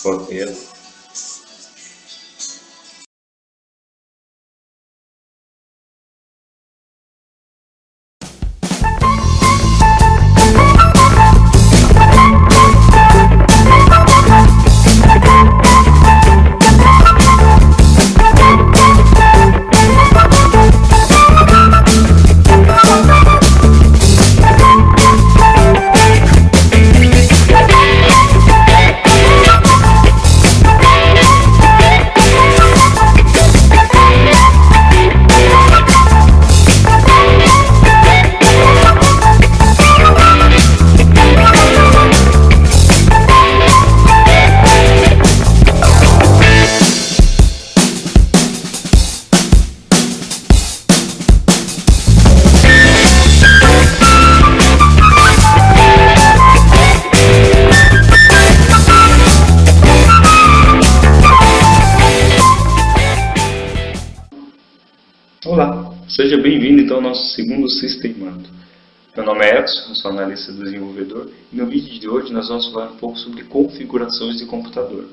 Roteiro. Olá, seja bem-vindo então ao nosso segundo Sistemando. Meu nome é Edson, eu sou analista desenvolvedor e no vídeo de hoje nós vamos falar um pouco sobre configurações de computador.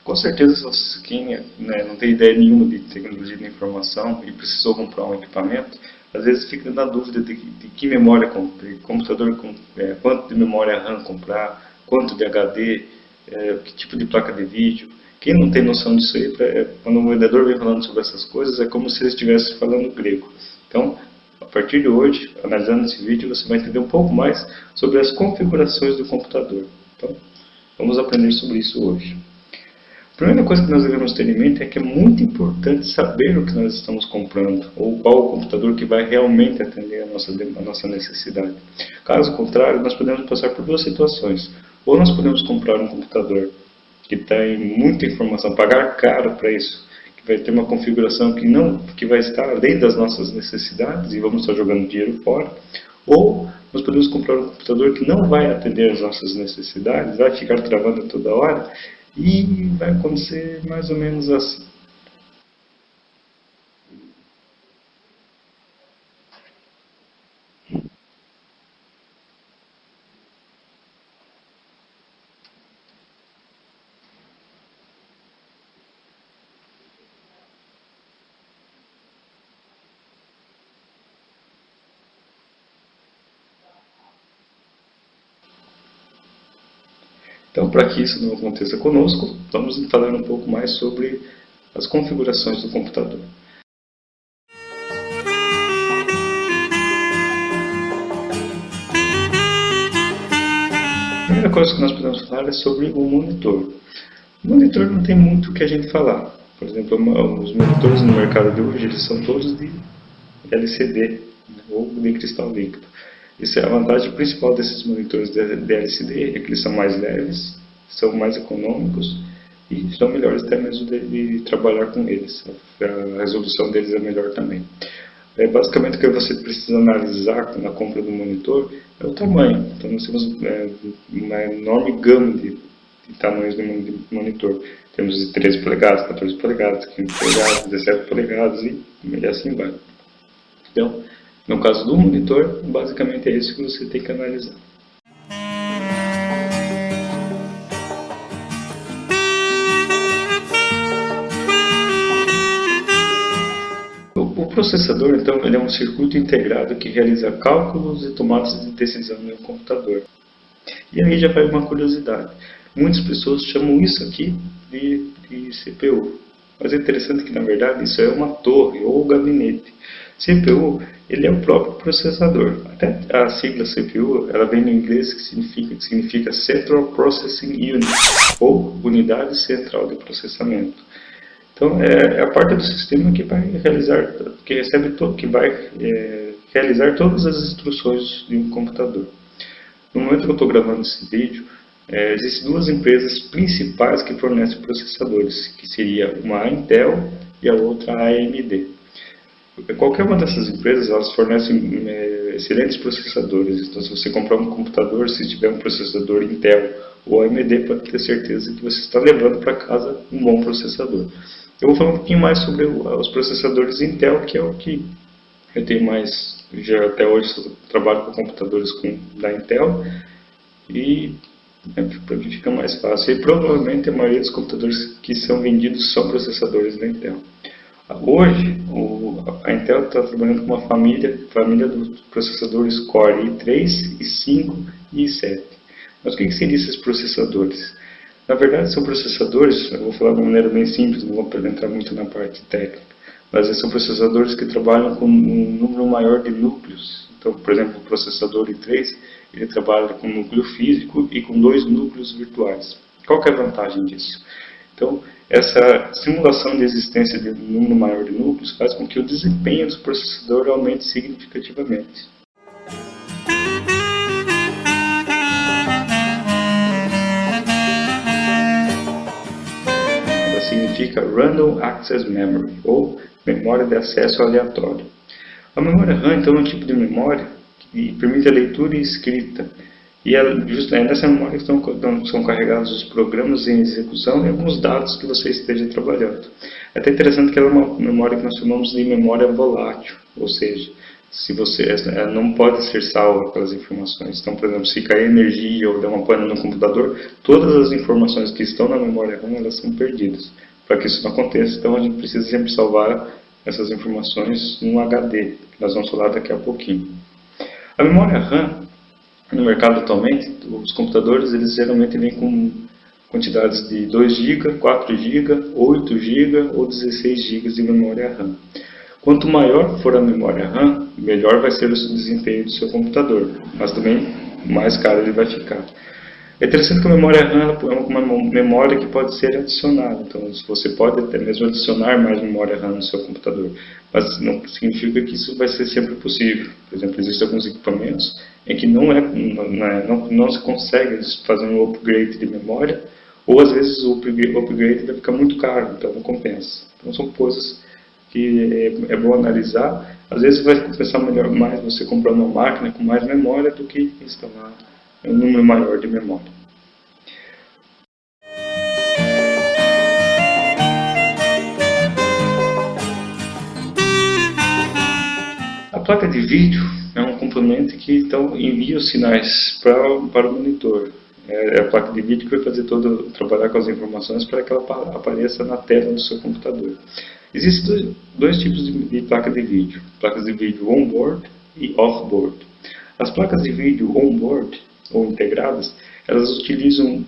Com certeza, quem não tem ideia nenhuma de tecnologia da informação e precisou comprar um equipamento, às vezes fica na dúvida de que memória computador, quanto de memória RAM comprar, quanto de HD, que tipo de placa de vídeo. Quem não tem noção disso aí, quando o vendedor vem falando sobre essas coisas, é como se ele estivesse falando grego. Então, a partir de hoje, analisando esse vídeo, você vai entender um pouco mais sobre as configurações do computador. Então, vamos aprender sobre isso hoje. A primeira coisa que nós devemos ter em mente é que é muito importante saber o que nós estamos comprando, ou qual o computador que vai realmente atender a nossa necessidade. Caso contrário, nós podemos passar por duas situações. Ou nós podemos comprar um computador que tem muita informação, pagar caro para isso, que vai ter uma configuração que vai estar além das nossas necessidades e vamos estar jogando dinheiro fora, ou nós podemos comprar um computador que não vai atender às nossas necessidades, vai ficar travando toda hora e vai acontecer mais ou menos assim. Então, para que isso não aconteça conosco, vamos falar um pouco mais sobre as configurações do computador. A primeira coisa que nós podemos falar é sobre o monitor. O monitor não tem muito o que a gente falar. Por exemplo, os monitores no mercado de hoje eles são todos de LCD, ou de cristal líquido. Essa é a vantagem principal desses monitores de LCD, é que eles são mais leves, são mais econômicos e são melhores até mesmo de trabalhar com eles. A resolução deles é melhor também. Basicamente o que você precisa analisar na compra do monitor é o tamanho. Então nós temos uma enorme gama de tamanhos de monitor. Temos de 13 polegadas, 14 polegadas, 15 polegadas, 17 polegadas e assim vai. Então, no caso do monitor, basicamente é isso que você tem que analisar. O processador, então, ele é um circuito integrado que realiza cálculos e tomadas de decisão no computador. E aí já vai uma curiosidade. Muitas pessoas chamam isso aqui de CPU. Mas é interessante que, na verdade, isso é uma torre ou gabinete. CPU, ele é o próprio processador. Até a sigla CPU, ela vem no inglês que significa Central Processing Unit, ou Unidade Central de Processamento. Então, é a parte do sistema que vai realizar, que vai realizar todas as instruções de um computador. No momento que eu estou gravando esse vídeo, existem duas empresas principais que fornecem processadores, que seria uma a Intel e a outra a AMD. Qualquer uma dessas empresas, elas fornecem excelentes processadores. Então, se você comprar um computador, se tiver um processador Intel ou AMD, pode ter certeza que você está levando para casa um bom processador. Eu vou falar um pouquinho mais sobre os processadores Intel, que é o que eu tenho mais, já até hoje eu trabalho com computadores da Intel, e Para mim fica mais fácil. E provavelmente a maioria dos computadores que são vendidos são processadores da Intel. Hoje, a Intel está trabalhando com uma família dos processadores Core i3, i5 e i7. Mas o que seriam esses processadores? Na verdade, são processadores, eu vou falar de uma maneira bem simples, não vou entrar muito na parte técnica, mas são processadores que trabalham com um número maior de núcleos. Então, por exemplo, o processador i3, ele trabalha com um núcleo físico e com 2 núcleos virtuais. Qual que é a vantagem disso? Então, essa simulação de existência de um número maior de núcleos faz com que o desempenho do processador aumente significativamente. Ela significa Random Access Memory, ou memória de acesso aleatório. A memória RAM, então, é um tipo de memória que permite a leitura e escrita. E é nessa memória que são carregados os programas em execução e alguns dados que você esteja trabalhando. É até interessante que ela é uma memória que nós chamamos de memória volátil, ou seja, ela não pode ser salva aquelas informações. Então, por exemplo, se cair energia ou der uma pane no computador, todas as informações que estão na memória RAM elas são perdidas. Para que isso não aconteça, então a gente precisa sempre salvar essas informações num HD, que nós vamos falar daqui a pouquinho. A memória RAM, no mercado atualmente, os computadores eles geralmente vêm com quantidades de 2 GB, 4 GB, 8 GB ou 16 GB de memória RAM. Quanto maior for a memória RAM, melhor vai ser o desempenho do seu computador, mas também mais caro ele vai ficar. É interessante que a memória RAM é uma memória que pode ser adicionada, então você pode até mesmo adicionar mais memória RAM no seu computador, mas não significa que isso vai ser sempre possível. Por exemplo, existem alguns equipamentos em que não se consegue fazer um upgrade de memória, ou às vezes o upgrade vai ficar muito caro, então não compensa. Então são coisas que é bom analisar. Às vezes vai compensar mais você comprar uma máquina com mais memória do que instalar um número maior de memória. A placa de vídeo é um componente que então envia os sinais para o monitor. É a placa de vídeo que vai fazer trabalhar com as informações para que ela apareça na tela do seu computador. Existem dois tipos de placa de vídeo: placas de vídeo on-board e off-board. As placas de vídeo on-board ou integradas, elas utilizam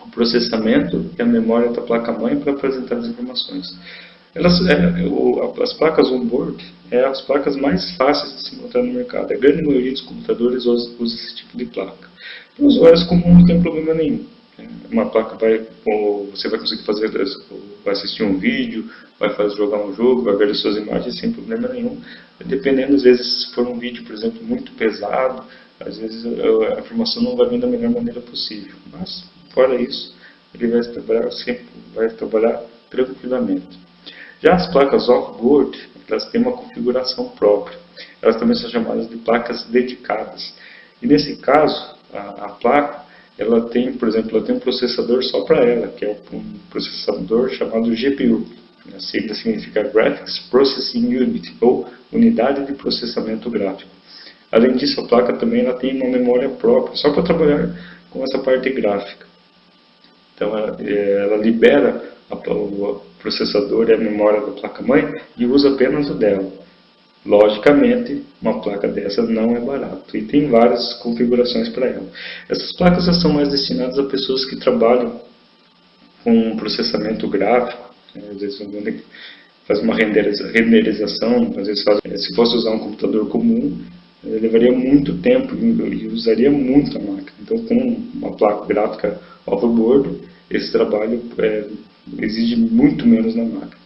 o processamento e a memória da placa-mãe para apresentar as informações. As placas on-board são as placas mais fáceis de se encontrar no mercado. A grande maioria dos computadores usa esse tipo de placa. Para usuários comuns não tem problema nenhum. Uma placa você vai conseguir vai assistir um vídeo, vai jogar um jogo, vai ver as suas imagens sem problema nenhum. Dependendo, às vezes, se for um vídeo, por exemplo, muito pesado, às vezes a informação não vai vir da melhor maneira possível. Mas, fora isso, ele vai trabalhar tranquilamente. Já as placas off-board, elas têm uma configuração própria. Elas também são chamadas de placas dedicadas. E nesse caso, a placa, ela tem, por exemplo, um processador só para ela, que é um processador chamado GPU. A sigla significa Graphics Processing Unit, ou Unidade de Processamento Gráfico. Além disso, a placa também tem uma memória própria, só para trabalhar com essa parte gráfica. Então, ela libera o processador e a memória da placa-mãe e usa apenas o dela. Logicamente, uma placa dessa não é barato e tem várias configurações para ela. Essas placas são mais destinadas a pessoas que trabalham com processamento gráfico, às vezes faz uma renderização, às vezes se fosse usar um computador comum, levaria muito tempo e usaria muito a máquina. Então, com uma placa gráfica off-board, esse trabalho exige muito menos na máquina.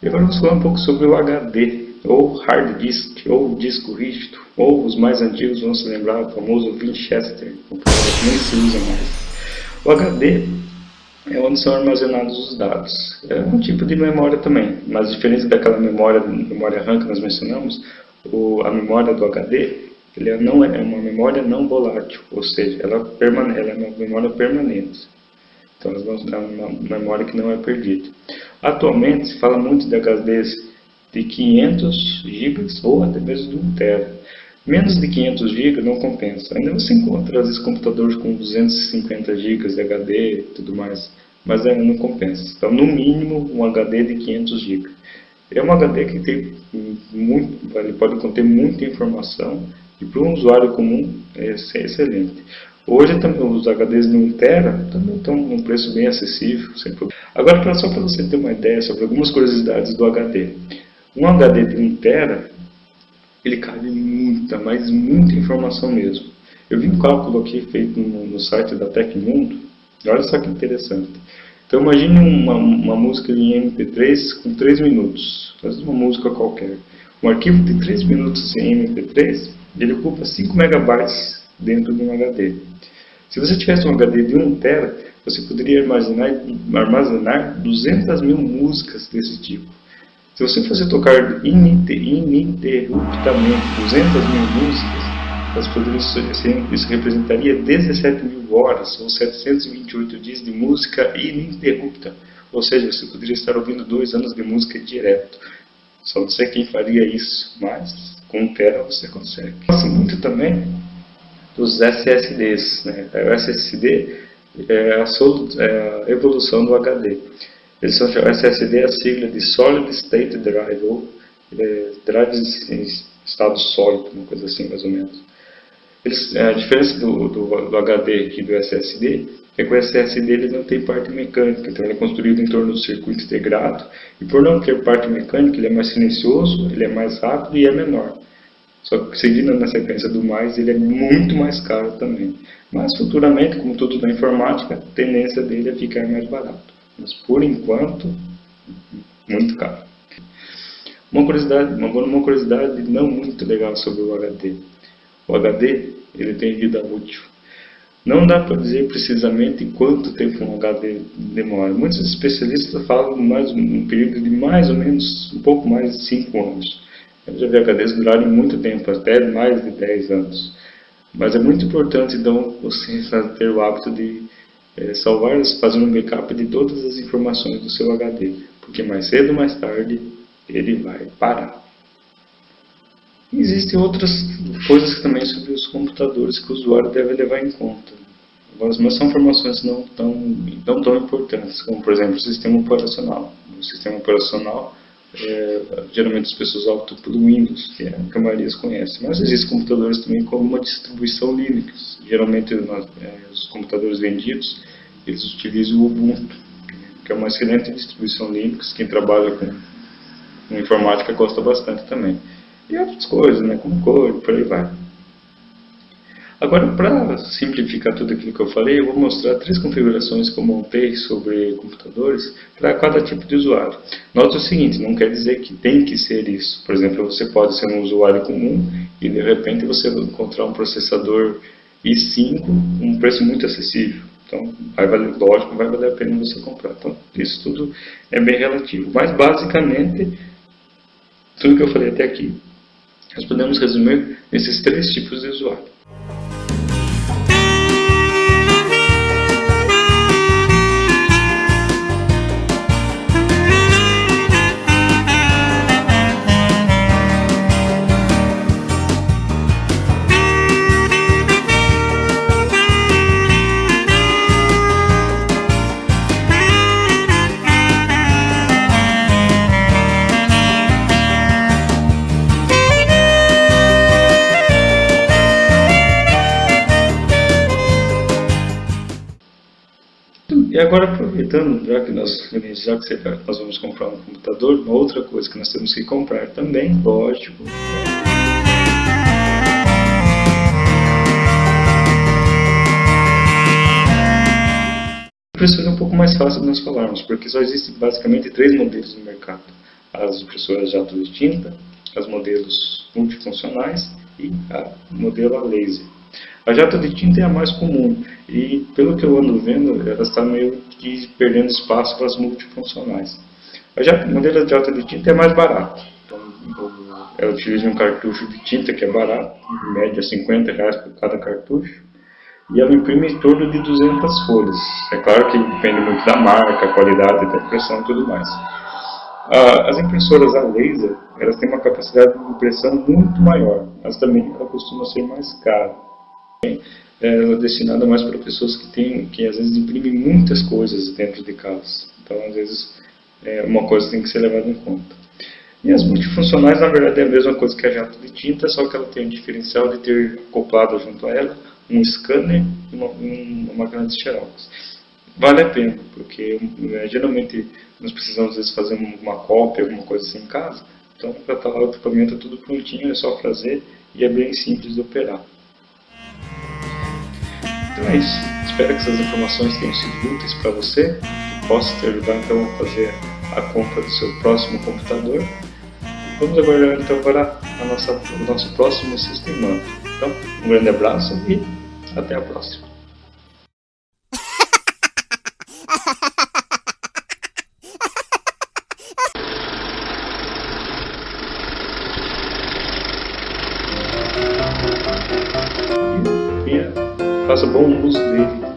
E agora vamos falar um pouco sobre o HD, ou Hard Disk, ou disco rígido, ou os mais antigos vão se lembrar do famoso Winchester, que nem se usa mais. O HD é onde são armazenados os dados. É um tipo de memória também, mas diferente daquela memória RAM que nós mencionamos, a memória do HD é uma memória não volátil, ou seja, ela é uma memória permanente. Então, é uma memória que não é perdida. Atualmente, se fala muito de HDs de 500 GB ou até mesmo de 1 TB. Menos de 500 GB não compensa. Ainda você encontra às vezes computadores com 250 GB de HD e tudo mais, mas ainda não compensa. Então, no mínimo, um HD de 500 GB. É um HD que tem ele pode conter muita informação e para um usuário comum é excelente. Hoje também, os HDs de 1 TB também estão num preço bem acessível. Sem problema. Agora, só para você ter uma ideia sobre algumas curiosidades do HD. Um HD de 1 TB, ele cabe muita, mas muita informação mesmo. Eu vi um cálculo aqui feito no site da Tecmundo, olha só que interessante. Então imagine uma música em MP3 com 3 minutos, faz uma música qualquer. Um arquivo de 3 minutos em MP3, ele ocupa 5 megabytes dentro de um HD. Se você tivesse um HD de 1 TB, você poderia armazenar 200 mil músicas desse tipo. Se você fosse tocar ininterruptamente 200 mil músicas, isso representaria 17 mil horas ou 728 dias de música ininterrupta. Ou seja, você poderia estar ouvindo 2 anos de música direto. Só não sei quem faria isso, mas com 1 TB você consegue. Gosto muito também dos SSDs. Né? O SSD é a evolução do HD. Eles são chamados SSD, a sigla de Solid State Drive, ou drives em estado sólido, uma coisa assim mais ou menos. A diferença do HD aqui do SSD é que o SSD ele não tem parte mecânica, então ele é construído em torno do circuito integrado, e por não ter parte mecânica ele é mais silencioso, ele é mais rápido e é menor. Só que seguindo na sequência do mais, ele é muito mais caro também. Mas futuramente, como tudo na informática, a tendência dele é ficar mais barato. Mas por enquanto, muito caro. Uma curiosidade não muito legal sobre o HD. O HD ele tem vida útil. Não dá para dizer precisamente quanto tempo um HD demora. Muitos especialistas falam um período de mais ou menos, um pouco mais de 5 anos. Eu já vi HDs durarem muito tempo, até mais de 10 anos. Mas é muito importante então você ter o hábito de fazer um backup de todas as informações do seu HD, porque mais cedo ou mais tarde ele vai parar. Existem outras coisas também sobre os computadores que o usuário deve levar em conta. Mas são informações não tão importantes, como por exemplo o sistema operacional. O sistema operacional, geralmente as pessoas optam pelo Windows, que é o que a maioria conhece. Mas existem computadores também com uma distribuição Linux. Geralmente os computadores vendidos, eles utilizam o Ubuntu, que é uma excelente distribuição Linux. Quem trabalha com informática gosta bastante também. E outras coisas, né, como cor, por aí vai. Agora, para simplificar tudo aquilo que eu falei, eu vou mostrar 3 configurações que eu montei sobre computadores para cada tipo de usuário. Note o seguinte, não quer dizer que tem que ser isso. Por exemplo, você pode ser um usuário comum e de repente você vai encontrar um processador i5 com um preço muito acessível. Então, vai valer a pena você comprar. Então, isso tudo é bem relativo. Mas, basicamente, tudo que eu falei até aqui, nós podemos resumir nesses 3 tipos de usuário. E agora, aproveitando, já que nós vamos comprar um computador, uma outra coisa que nós temos que comprar também, lógico, impressora é um pouco mais fácil de nós falarmos, porque só existem basicamente 3 modelos no mercado. As impressoras jato de tinta, os modelos multifuncionais e a modelo a laser. A jato de tinta é a mais comum e, pelo que eu ando vendo, ela está meio que perdendo espaço para as multifuncionais. O modelo de jato de tinta é mais barato. Então, ela utiliza um cartucho de tinta que é barato, em média R$50 por cada cartucho, e ela imprime em torno de 200 folhas. É claro que depende muito da marca, a qualidade da impressão e tudo mais. As impressoras a laser, elas têm uma capacidade de impressão muito maior, mas também ela costuma ser mais cara. Ela é destinada mais para pessoas que às vezes imprimem muitas coisas dentro de casa. Então, às vezes, uma coisa tem que ser levada em conta. E as multifuncionais, na verdade, é a mesma coisa que a jato de tinta, só que ela tem o diferencial de ter acoplado junto a ela um scanner e uma máquina de xerox. Vale a pena, porque geralmente nós precisamos às vezes fazer uma cópia, alguma coisa assim em casa. Então, para estar lá o equipamento tudo prontinho, é só fazer e é bem simples de operar. Então é isso. Espero que essas informações tenham sido úteis para você, que possa te ajudar então a fazer a compra do seu próximo computador. Vamos aguardar então para o nosso próximo sistema. Então, um grande abraço e até a próxima. E faça bom uso dele.